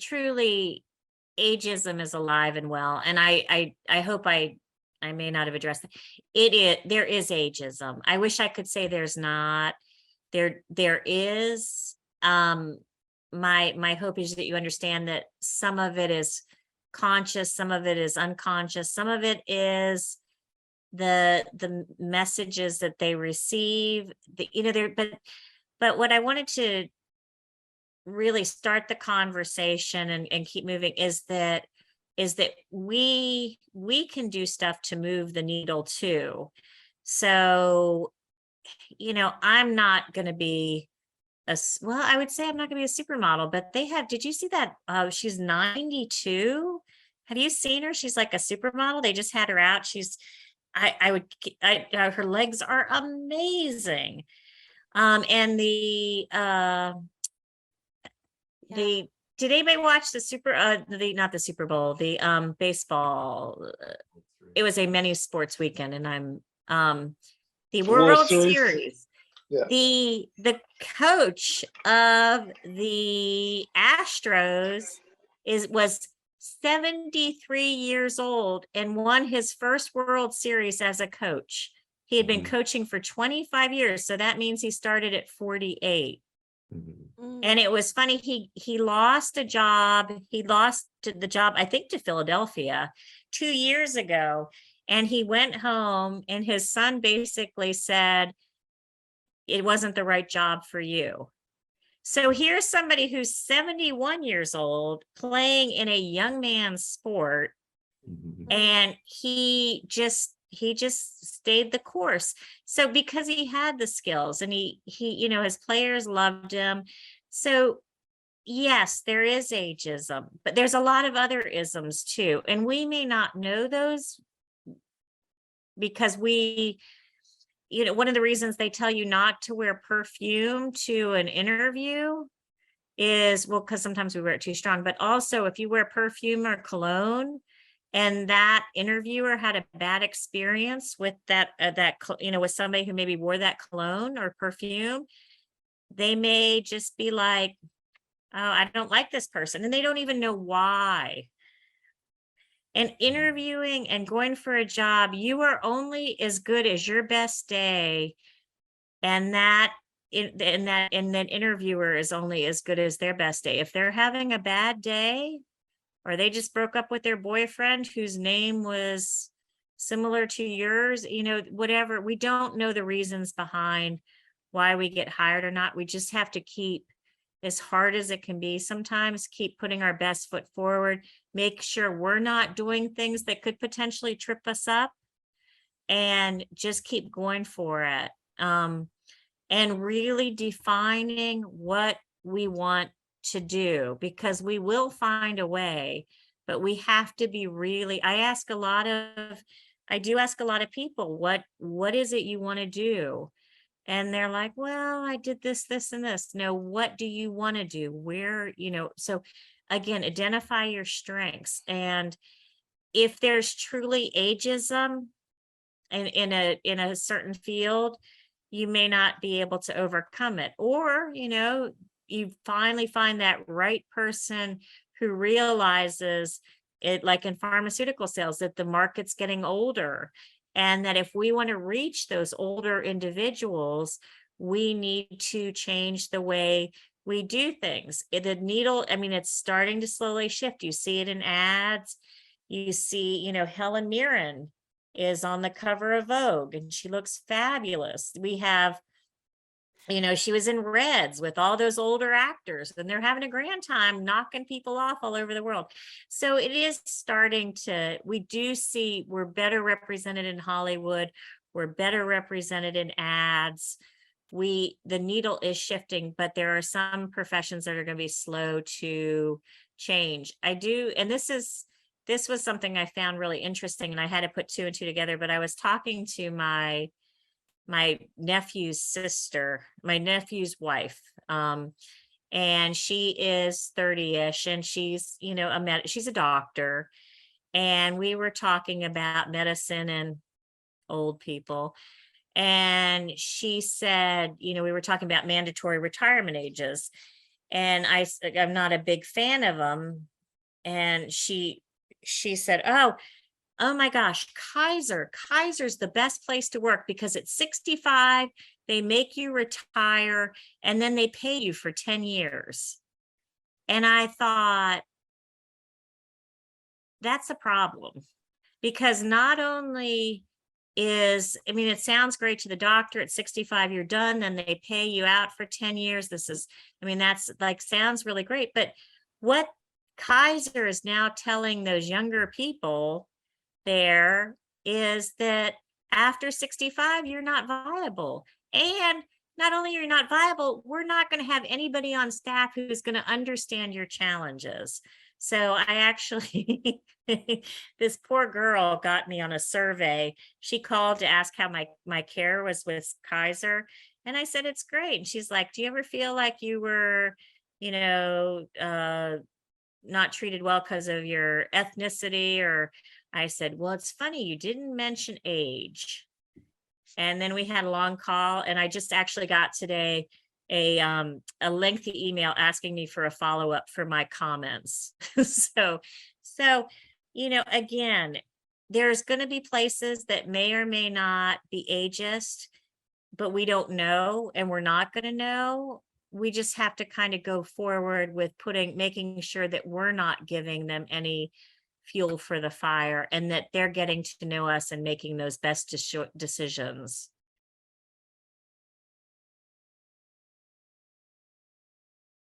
truly, ageism is alive and well. And I hope I may not have addressed it. There is ageism. I wish I could say there's not. There is. My hope is that you understand that some of it is conscious, some of it is unconscious, some of it is the messages that they receive. But what I wanted to really start the conversation and keep moving is that we can do stuff to move the needle too. So, I'm not going to be I would say I'm not going to be a supermodel, but did you see that? She's 92. Have you seen her? She's like a supermodel. They just had her out. Her legs are amazing. And did anybody watch not the Super Bowl, the baseball? It was a many sports weekend, and the World Series. Yeah. The coach of the Astros was 73 years old and won his first World Series as a coach. He had been coaching for 25 years, so that means he started at 48. And it was funny, he lost a job. He lost the job, I think, to Philadelphia 2 years ago. And he went home, and his son basically said, it wasn't the right job for you. So here's somebody who's 71 years old playing in a young man's sport, and he just stayed the course. So because he had the skills, and he his players loved him. So yes, there is ageism, but there's a lot of other isms too, and we may not know those because one of the reasons they tell you not to wear perfume to an interview is, because sometimes we wear it too strong, but also if you wear perfume or cologne and that interviewer had a bad experience with with somebody who maybe wore that cologne or perfume, they may just be like, oh, I don't like this person. And they don't even know why. And interviewing and going for a job, you are only as good as your best day. And that interviewer is only as good as their best day. If they're having a bad day, or they just broke up with their boyfriend whose name was similar to yours, whatever, we don't know the reasons behind why we get hired or not. We just have to keep, as hard as it can be sometimes, keep putting our best foot forward, make sure we're not doing things that could potentially trip us up, and just keep going for it. And really defining what we want to do, because we will find a way, but we have to be really, I do ask a lot of people, what is it you want to do? And they're like, well, I did this, and this. No, what do you want to do? Where, so again, identify your strengths. And if there's truly ageism in a certain field, you may not be able to overcome it. Or, you finally find that right person who realizes it, like in pharmaceutical sales, that the market's getting older. And that if we want to reach those older individuals, we need to change the way we do things. The needle, it's starting to slowly shift. You see it in ads. You see, Helen Mirren is on the cover of Vogue, and she looks fabulous. We have, she was in Reds with all those older actors, and they're having a grand time knocking people off all over the world. So it is starting to, we do see we're better represented in Hollywood. We're better represented in ads. The needle is shifting, but there are some professions that are going to be slow to change. And this was something I found really interesting, and I had to put two and two together, but I was talking to my nephew's sister, my nephew's wife, and she is 30-ish, and she's, she's a doctor, and we were talking about medicine and old people, and she said, we were talking about mandatory retirement ages, And I'm not a big fan of them. And she said, oh my gosh, Kaiser's the best place to work because at 65, they make you retire and then they pay you for 10 years. And I thought, that's a problem, because not only it sounds great to the doctor at 65, you're done, then they pay you out for 10 years. That's like, sounds really great. But what Kaiser is now telling those younger people there is that after 65, you're not viable. And not only you're not viable, we're not going to have anybody on staff who's going to understand your challenges. So I actually, this poor girl got me on a survey. She called to ask how my care was with Kaiser. And I said, it's great. And she's like, do you ever feel like you were, not treated well because of your ethnicity? Or I said, well, it's funny, you didn't mention age. And then we had a long call, and I just actually got today a lengthy email asking me for a follow-up for my comments. So, again, there's going to be places that may or may not be ageist, but we don't know, and we're not going to know. We just have to kind of go forward with making sure that we're not giving them any fuel for the fire, and that they're getting to know us and making those best decisions.